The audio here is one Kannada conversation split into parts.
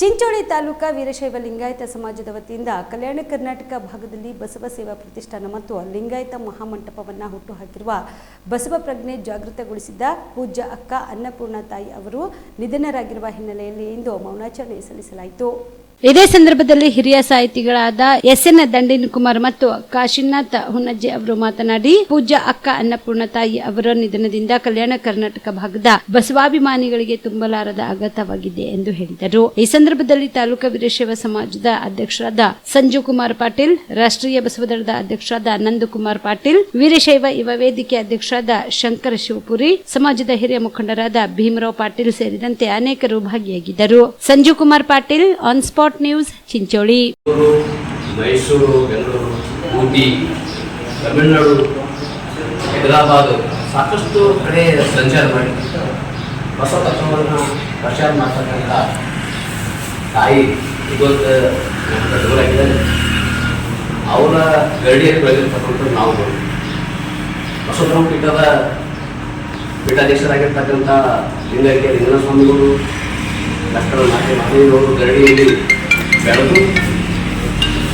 ಚಿಂಚೋಳಿ ತಾಲೂಕಾ ವೀರಶೈವ ಲಿಂಗಾಯತ ಸಮಾಜದ ವತಿಯಿಂದ ಕಲ್ಯಾಣ ಕರ್ನಾಟಕ ಭಾಗದಲ್ಲಿ ಬಸವ ಸೇವಾ ಪ್ರತಿಷ್ಠಾನ ಮತ್ತು ಲಿಂಗಾಯತ ಮಹಾಮಂಟಪವನ್ನು ಹುಟ್ಟುಹಾಕಿರುವ ಬಸವ ಪ್ರಜ್ಞೆ ಜಾಗೃತಗೊಳಿಸಿದ್ದ ಪೂಜ್ಯ ಅಕ್ಕ ಅನ್ನಪೂರ್ಣ ತಾಯಿ ಅವರು ನಿಧನರಾಗಿರುವ ಹಿನ್ನೆಲೆಯಲ್ಲಿ ಇಂದು ಮೌನಾಚರಣೆ ಸಲ್ಲಿಸಲಾಯಿತು. ಇದೇ ಸಂದರ್ಭದಲ್ಲಿ ಹಿರಿಯ ಸಾಹಿತಿಗಳಾದ ಎಸ್ಎನ್ ದಂಡಿನಕುಮಾರ್ ಮತ್ತು ಕಾಶಿನಾಥ್ ಹುನ್ನಜ್ಜೆ ಅವರು ಮಾತನಾಡಿ, ಪೂಜ್ಯ ಅಕ್ಕ ಅನ್ನಪೂರ್ಣ ತಾಯಿ ಅವರ ನಿಧನದಿಂದ ಕಲ್ಯಾಣ ಕರ್ನಾಟಕ ಭಾಗದ ಬಸವಾಭಿಮಾನಿಗಳಿಗೆ ತುಂಬಲಾರದ ಆಘಾತವಾಗಿದೆ ಎಂದು ಹೇಳಿದರು. ಈ ಸಂದರ್ಭದಲ್ಲಿ ತಾಲೂಕಾ ವೀರಶೈವ ಸಮಾಜದ ಅಧ್ಯಕ್ಷರಾದ ಸಂಜು ಕುಮಾರ್ ಪಾಟೀಲ್, ರಾಷ್ಟ್ರೀಯ ಬಸವದಳದ ಅಧ್ಯಕ್ಷರಾದ ನಂದಕುಮಾರ್ ಪಾಟೀಲ್, ವೀರಶೈವ ಯುವ ವೇದಿಕೆ ಅಧ್ಯಕ್ಷರಾದ ಶಂಕರ ಶಿವಪುರಿ, ಸಮಾಜದ ಹಿರಿಯ ಮುಖಂಡರಾದ ಭೀಮರಾವ್ ಪಾಟೀಲ್ ಸೇರಿದಂತೆ ಅನೇಕರು ಭಾಗಿಯಾಗಿದ್ದರು. Sanju Kumar Patil, on spot news, Chincholi. Mysuru, Bengaluru, Ooty, Tamil Nadu, Hyderabad ಸಾಕಷ್ಟು ಕಡೆ ಸಂಚಾರ ಮಾಡಿ ಬಸವ ತತ್ವವನ್ನು ಪ್ರಚಾರ ಮಾಡ್ತಕ್ಕಂಥ ತಾಯಿ ಇವತ್ತು ದೂರಾಗಿದ್ದಾರೆ. ಅವರ ಗರಡಿಯಲ್ಲಿ ಬೆಳೆದಿರ್ತಕ್ಕಂಥ ನಾವು ಬಸವಧರ್ಮ ಪೀಠದ ಪೀಠಾಧೀಶರಾಗಿರ್ತಕ್ಕಂಥ ಲಿಂಗೈಕ್ಯ ಲಿಂಗನ ಸ್ವಾಮಿಗಳು, ಡಾಕ್ಟರ್ ಮಹದೇವರು ಗರಡಿಯಲ್ಲಿ ಬೆಳೆದು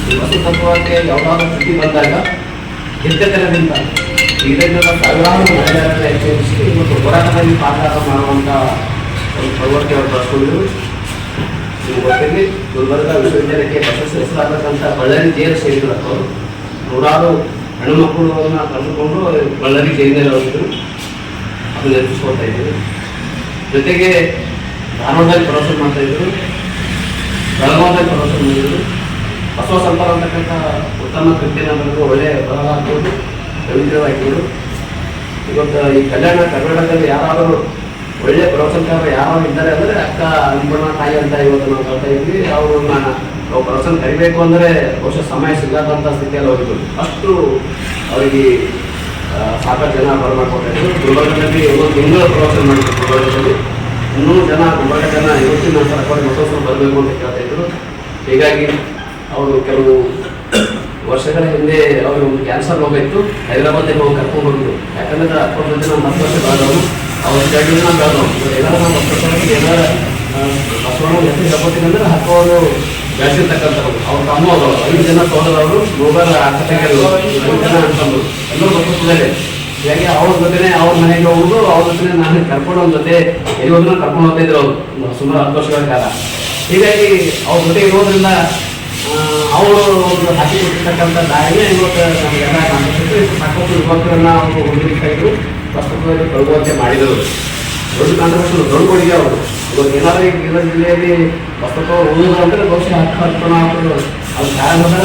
ಬಸವ ತತ್ವಕ್ಕೆ ಯಾವುದಾದ್ರೂ ಸ್ಥಿತಿ ಬಂದಾಗ ಹಿರಿತನದಿಂದ ಇದನ್ನೆಲ್ಲ ಸಾವಿರಾರು ಮಹಿಳೆಯರನ್ನು ಎಚ್ಚರಿಸಿ ಇವತ್ತು ಹೋರಾಟದಲ್ಲಿ ಪಾತ್ರ ಮಾಡುವಂಥ ಒಂದು ಪ್ರವೃತ್ತಿ ಅವರು ಬಳಸ್ಕೊಂಡು ನೀವು ಗೊತ್ತಿರಲಿ, ಗುಲ್ಬರ್ಗ ವಿಶ್ವವಿದ್ಯಾಲಯಕ್ಕೆ ಪ್ರಶಸ್ತಿ ಹೆಸರಾಗತಕ್ಕಂಥ ಬಳ್ಳಾರಿ ಜೈಲು ಸೇರಿದ್ರು. ನೂರಾರು ಹೆಣ್ಣು ಮಕ್ಕಳನ್ನ ಕರೆದುಕೊಂಡು ಬಳ್ಳಾರಿ ಜೈಲಿನಲ್ಲಿ ಹೋಗಿದ್ರು. ಅದು ನೆನಪಿಸ್ಕೊಳ್ತಾ ಇದ್ದೀವಿ. ಜೊತೆಗೆ ಧಾರವಾಡದಲ್ಲಿ ಪ್ರವಾಸ ಮಾಡ್ತಾ ಇದ್ರು, ಬೆಳಗಾವದಲ್ಲಿ ಪ್ರವಾಸ ಮಾಡಿದ್ರು. ಬಸವ ಸಂಪರ್ಕ ಅಂತಕ್ಕಂಥ ಉತ್ತಮ ಕೃತಿಯನ್ನು ಬರೆದು ಒಳ್ಳೆಯ ಬರಲಾಗ್ಬೋದು, ರವೀಂದ್ರವಾಗಿದ್ದರು. ಇವತ್ತು ಈ ಕಲ್ಯಾಣ ಕರ್ನಾಟಕದಲ್ಲಿ ಯಾರಾದರೂ ಒಳ್ಳೆಯ ಪ್ರವಚನಕಾರ ಯಾರು ಇದ್ದಾರೆ ಅಂದರೆ ಅಕ್ಕ ಅನ್ನಪೂರ್ಣ ತಾಯಿ ಅಂತ ಇವತ್ತು ನಾವು ಹೇಳ್ತಾ ಇದ್ವಿ. ಅವ್ರನ್ನ ನಾವು ಪ್ರವಚನ ಕರಿಬೇಕು ಅಂದರೆ ಬಹುಶಃ ಸಮಯ ಸಿಗದಂಥ ಸ್ಥಿತಿಯಲ್ಲಿ ಹೋಗಿದ್ರು. ಅಷ್ಟು ಅವರಿಗೆ ಸಾಕಷ್ಟು ಜನ ಬರಮಾಡ್ಕೊತಾ ಇದ್ರು. ಗುಲ್ಬರ್ಗದಲ್ಲಿ ಒಂದು ತಿಂಗಳು ಪ್ರವಚನ ಮಾಡಿದ್ರು. ಗುಲ್ಬರ್ಗದಲ್ಲಿ ಇನ್ನೂ ಜನ ಗುಲ್ಬರ್ಗ ಜನ ಇವತ್ತಿನ ನಂತರ ಮತ್ತೊಂದು ಬರಬೇಕು ಅಂತ ಕೇಳ್ತಾ ಇದ್ರು. ಹೀಗಾಗಿ ಅವರು ಕೆಲವು ವರ್ಷಗಳ ಹಿಂದೆ ಅವರು ಒಂದು ಕ್ಯಾನ್ಸರ್ ರೋಗ ಇತ್ತು. ಹೈದರಾಬಾದಿಗೆ ಹೋಗಿ ಕರ್ಕೊಂಡು ಹೋಗಿದ್ರು. ಯಾಕಂದ್ರೆ 10 ಜನ 10 ವರ್ಷ ಬೆಳೆದವರು, ಅವ್ರು 2 ದಿನ ಬೆಳೆದವರು. ಎಲ್ಲರೂ ನಾವು 10 ವರ್ಷ ಎಲ್ಲರ ಬಸವಣ್ಣ ಎಷ್ಟು ತಗೋತೀನಂದ್ರೆ 10 ಅವರು ಬೆಳೆಸಿರ್ತಕ್ಕಂಥವ್ರು. ಅವ್ರ ತಮ್ಮ ಅವರು 5 ಜನ ಸೋದರವರು ಮೊಬೈಲ್ ಆಸ್ಪತ್ರೆಗೆ 5 ಜನ ಅಂತಂದ್ರು. ಎಲ್ಲರೂ ಗೊತ್ತಿದ್ದಾರೆ. ಹೀಗಾಗಿ ಅವ್ರ ಜೊತೆ ಅವ್ರ ಮನೆಗೆ ಹೋಗುದು, ಅವ್ರ ಜೊತೆ ನಾನು ಕರ್ಕೊಂಡು ಒಂದು ಜೊತೆ ಎಲ್ಲಿ ಹೋದ್ರೂ ಕರ್ಕೊಂಡು ಹೋಗ್ತಾ ಇದ್ರು ಅವರು ಸುಮಾರು 10 ವರ್ಷಗಳ ಕಾಲ. ಹೀಗಾಗಿ ಅವ್ರ ಜೊತೆ ಇರೋದ್ರಿಂದ ಅವರು ಒಂದು ಹಾಕಿ ಕೊಟ್ಟಿರ್ತಕ್ಕಂಥ ದಾರಿನೇ ಇವತ್ತು ನಮಗೆಲ್ಲ ಕಾಣಿಸ್ತಿತ್ತು. ಸಾಕಷ್ಟು ಯುವಕರನ್ನ ಅವರು ಹೊಂದಿರ್ತಾ ಇದ್ರು, ಪ್ರಸ್ತುತವಾಗಿ ಕಳುವಂತೆ ಮಾಡಿದರು. ದೊಡ್ಡ ಕಾಂಟ್ರವರ್ಷನ್ ದೊಡ್ಡ ಕೊಡುಗೆ ಅವರು. ಇವತ್ತು ಏನಾದರೂ ಈ ಬೀದರ್ ಜಿಲ್ಲೆಯಲ್ಲಿ ಪ್ರಸ್ತುತ ಉಳಿದ್ರು ಅಂದರೆ ಬಹುಶಃ 10 ಹಾಕೋದು ಅದು ಕಾರಣದ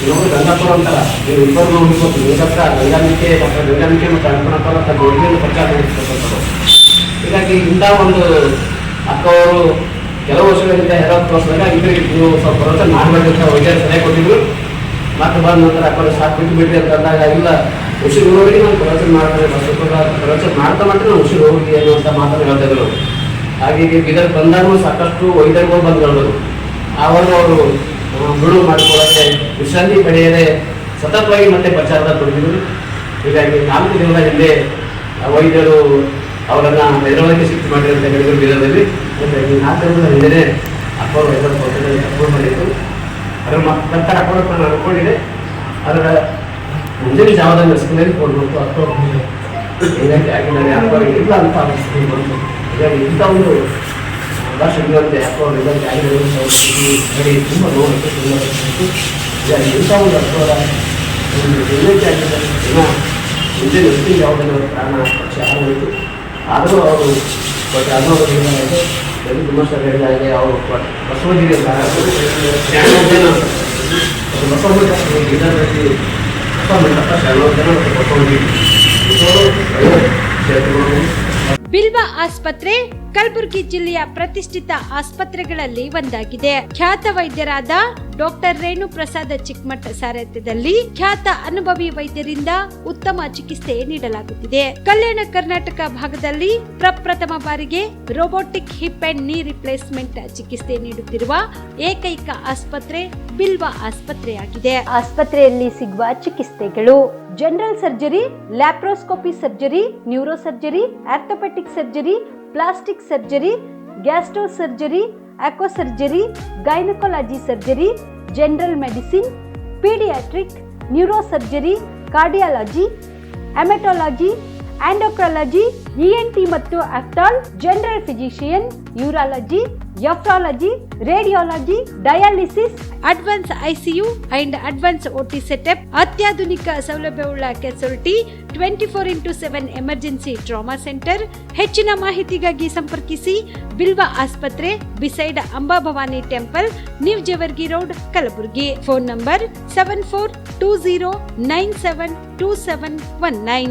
ಇನ್ನೊಂದು ಗಂಗಾಪುರ ಅಂತಾರ. ನೀವು ಇಬ್ಬರು ನೋಡ್ಬೋದು, ಲಿಂಗಕ್ಕ ಗಂಗಾಂಬಿಕೆ, ಡಾಕ್ಟರ್ ಗಂಗಾಂಬಿಕೆ ಮತ್ತು ಅನ್ನಪೂರ್ಣ ಅಂತ ದೊಡ್ಡ ಪ್ರಚಾರ ಮಾಡಿರ್ತಕ್ಕಂಥದ್ದು. ಹೀಗಾಗಿ ಇಂಥ ಒಂದು ಅಕ್ಕವರು ಕೆಲವು ವರ್ಷಗಳಿಂದ ಹೆರಾತ್ ತೋರಿಸಿದಾಗ ಇಬ್ಬರಿಗೆ ನೀವು ಸ್ವಲ್ಪ ಪ್ರವಚನ ಮಾಡಬೇಕಂತ ವೈದ್ಯರು ಸಲಹೆ ಕೊಟ್ಟಿದ್ರು. ಮತ್ತೆ ಬಂದ ನಂತರ ಅಕ್ಕವರು ಸಾಕು ಬಿಟ್ಟು ಅಂತ ಅಂದಾಗ ಇಲ್ಲ, ಉಸಿರು ಹೋಗಿ ನಾನು ಪ್ರವಚನ ಮಾಡ್ತಾರೆ, ಪ್ರವಚನ ಮಾಡ್ತಾ ಮಾಡ್ತಾರೆ ನಾನು ಉಸಿರು ಹೋಗಿ ಅನ್ನುವಂಥ ಮಾತನ್ನು ಹೇಳ್ತಿದ್ರು. ಹಾಗಾಗಿ ಬೀದರ್ ಬಂದಾಗೂ ಸಾಕಷ್ಟು ವೈದ್ಯರುಗಳು ಬಂದು ಹೇಳಿದ್ರು. ಆವಾಗ ಅವರು ಬಿಡುವು ಮಾಡಿಕೊಳ್ಳದೆ ವಿಶ್ರಾಂತಿ ಪಡೆಯದೆ ಸತತವಾಗಿ ಮತ್ತೆ ಪ್ರಚಾರದ ತೊಡಗಿದ್ರು. ಹೀಗಾಗಿ 4 ದಿನಗಳ ಹಿಂದೆ ವೈದ್ಯರು ಅವರನ್ನು ಹೈದರಾಬಾದ್ಗೆ ಶಿಫ್ಟ್ ಮಾಡಿದ್ರು ಅಂತ ಹೇಳಿದ್ರು ಬೀದರ್ದಲ್ಲಿ. ಈ 4 ದಿನಗಳ ಹಿಂದೆ ಅಕ್ಕವರು ಹೈದರಾಬಾದ್ ಕರ್ಕೊಂಡು ಮಾಡಿತ್ತು. ಅದರ ನಂತರ ಅಕ್ಕವರು ನಾನು ಅನ್ಕೊಂಡಿದ್ದೆ, ಅದರ ಮುಂಜಾನೆ ಜಾವದಲ್ಲಿ ಸ್ಕೂಲಲ್ಲಿ ಕೊಡಬೇಕು ಅಕ್ಕವರು ಹೀಗಾಗಿ ಆಗಿದ್ದಾರೆ. ಅಕ್ಕವರಿಗೆ ಇಲ್ಲ ಅಂತ ಅನಿಸ್ತೀನಿ ಬಂತು. ಹೀಗಾಗಿ ಇಂಥ ಒಂದು ಭಾಷೆಗಳಂತೆ ಅಕ್ಕವರು ಎಲ್ಲರಿಗೆ ಆಗಿರೋದು ತುಂಬ ನೋಡುತ್ತೆ, ತುಂಬ ಹೀಗಾಗಿ ಇಂಥ ಒಂದು ಅಕ್ಕವರ ಒಂದು ಎಲ್ಲೈತೆ ಆಗಿದ್ದಾರೆ ಜನ ಮುಂಜಾನೆ ಎಷ್ಟು ಯಾವುದನ್ನು ಪ್ರಾಣ ಪಕ್ಷ ಆಗೋಯಿತು. ಆದರೂ ಅವರು ಬಟ್ ಅನ್ನೋದ್ರಿಂದ ತುಂಬ ಸರ್ ಹೇಳಿದಾಗೆ ಅವರು ಬಸವಗಿರಿ ಬಸವಗಿರಿ ಗಿಡದಲ್ಲಿ ಬಿಲ್ವ ಆಸ್ಪತ್ರೆ ಕಲಬುರಗಿ ಜಿಲ್ಲೆಯ ಪ್ರತಿಷ್ಠಿತ ಆಸ್ಪತ್ರೆಗಳಲ್ಲಿ ಒಂದಾಗಿದೆ. ಖ್ಯಾತ ವೈದ್ಯರಾದ ಡಾಕ್ಟರ್ ರೇಣು ಪ್ರಸಾದ್ ಚಿಕ್ಕಮಠ ಸಾರಥ್ಯದಲ್ಲಿ ಖ್ಯಾತ ಅನುಭವಿ ವೈದ್ಯರಿಂದ ಉತ್ತಮ ಚಿಕಿತ್ಸೆ ನೀಡಲಾಗುತ್ತಿದೆ. ಕಲ್ಯಾಣ ಕರ್ನಾಟಕ ಭಾಗದಲ್ಲಿ ಪ್ರಪ್ರಥಮ ಬಾರಿಗೆ robotic hip and knee replacement ಚಿಕಿತ್ಸೆ ನೀಡುತ್ತಿರುವ ಏಕೈಕ ಆಸ್ಪತ್ರೆ ಬಿಲ್ವ ಆಸ್ಪತ್ರೆಯಾಗಿದೆ. ಆಸ್ಪತ್ರೆಯಲ್ಲಿ ಸಿಗುವ ಚಿಕಿತ್ಸೆಗಳು: general surgery, laparoscopy surgery, neuro surgery, orthopaedic surgery, plastic surgery, gastro surgery, aqua surgery, gynaecology surgery, general medicine, paediatric, neurosurgery, cardiology, haematology, endocrinology, ENT ಮತ್ತು ophthal, general physician, urology, nephrology, radiology, dialysis, advance ICU and advance OT setup, ಅತ್ಯಾಧುನಿಕ ಸೌಲಭ್ಯವುಳ್ಳ casualty, 24x7 emergency trauma centre. ಹೆಚ್ಚಿನ ಮಾಹಿತಿಗಾಗಿ ಸಂಪರ್ಕಿಸಿ ಬಿಲ್ವ ಆಸ್ಪತ್ರೆ, beside Amba Bhavani temple, new Jewargi road, Kalaburagi. Phone number 7420972719.